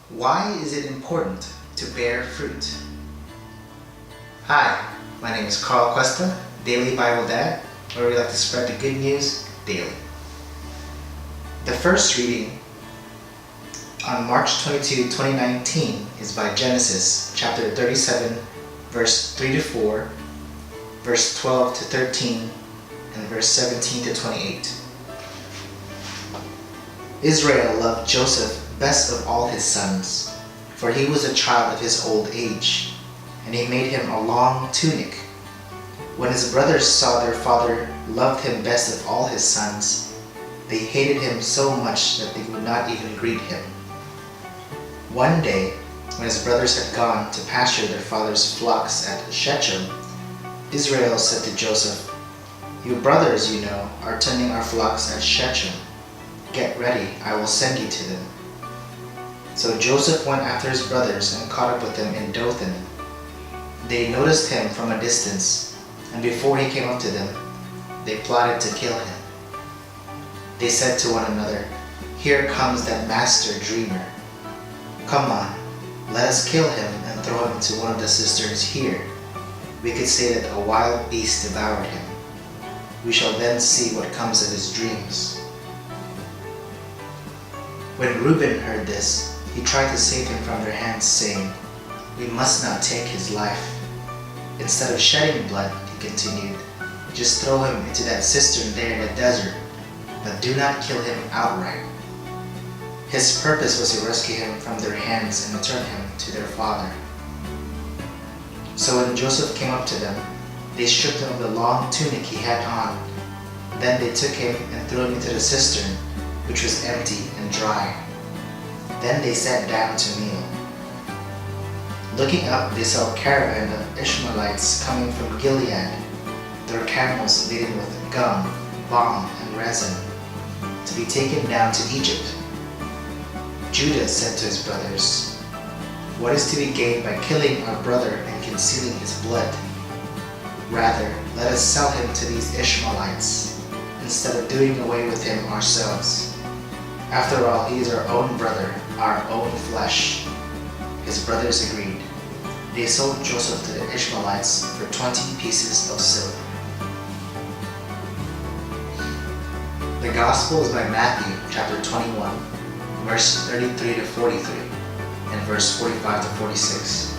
Why is it important to bear fruit? Hi, my name is Carl Cuesta, Daily Bible Dad, where we like to spread the good news daily. The first reading on March 22, 2019 is by Genesis chapter 37, verse 3 to 4, verse 12 to 13, and verse 17 to 28. Israel loved Joseph best of all his sons, for he was a child of his old age, and he made him a long tunic. When his brothers saw their father loved him best of all his sons, they hated him so much that they would not even greet him. One day, when his brothers had gone to pasture their father's flocks at Shechem, Israel said to Joseph, "Your brothers, you know, are tending our flocks at Shechem. Get ready, I will send you to them." So Joseph went after his brothers and caught up with them in Dothan. They noticed him from a distance, and before he came up to them, they plotted to kill him. They said to one another, "Here comes that master dreamer. Come on, let us kill him and throw him into one of the cisterns here. We could say that a wild beast devoured him. We shall then see what comes of his dreams." When Reuben heard this, he tried to save him from their hands, saying, "We must not take his life. Instead of shedding blood," he continued, "just throw him into that cistern there in the desert, but do not kill him outright." His purpose was to rescue him from their hands and return him to their father. So when Joseph came up to them, they stripped him of the long tunic he had on. Then they took him and threw him into the cistern, which was empty and dry. Then they sat down to meal. Looking up, they saw a caravan of Ishmaelites coming from Gilead, their camels laden with gum, balm, and resin, to be taken down to Egypt. Judah said to his brothers, "What is to be gained by killing our brother and concealing his blood? Rather, let us sell him to these Ishmaelites, instead of doing away with him ourselves. After all, he is our own brother, our own flesh." His brothers agreed. They sold Joseph to the Ishmaelites for 20 pieces of silver. The Gospel is by Matthew chapter 21, verse 33 to 43, and verse 45 to 46.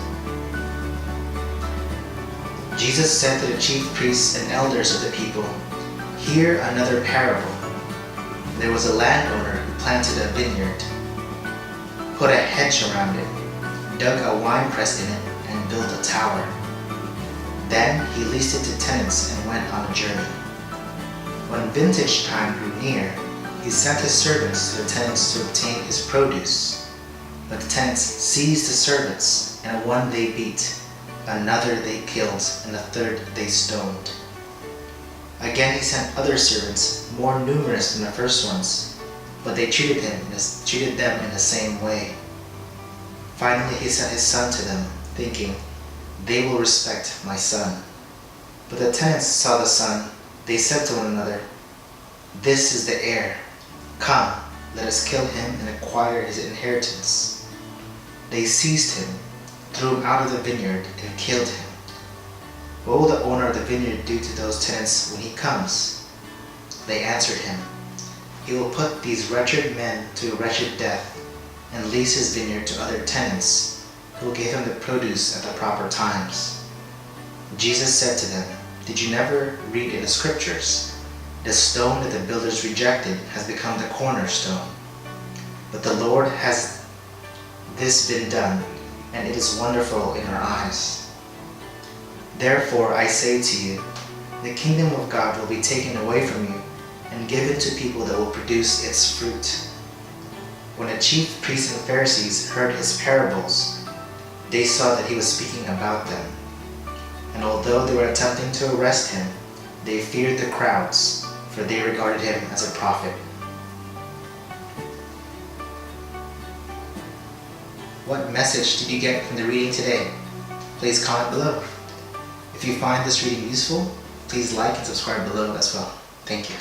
Jesus said to the chief priests and elders of the people, "Hear another parable. There was a landowner who planted a vineyard, put a hedge around it, dug a winepress in it, and built a tower. Then he leased it to tenants and went on a journey. When vintage time grew near, he sent his servants to the tenants to obtain his produce. But the tenants seized the servants, and one they beat, another they killed, and a third they stoned. Again he sent other servants, more numerous than the first ones, but they treated them in the same way. Finally he sent his son to them, thinking, "They will respect my son." But the tenants saw the son. They said to one another, "This is the heir. Come, let us kill him and acquire his inheritance." They seized him, threw him out of the vineyard, and killed him. "What will the owner of the vineyard do to those tenants when he comes?" They answered him, "He will put these wretched men to a wretched death and lease his vineyard to other tenants who will give him the produce at the proper times." Jesus said to them, "Did you never read in the scriptures, 'The stone that the builders rejected has become the cornerstone'? But the Lord has this been done, and it is wonderful in our eyes. Therefore I say to you, the kingdom of God will be taken away from you and given to people that will produce its fruit." When the chief priests and Pharisees heard his parables, they saw that he was speaking about them. And although they were attempting to arrest him, they feared the crowds, for they regarded him as a prophet. What message did you get from the reading today? Please comment below. If you find this reading useful, please like and subscribe below as well. Thank you.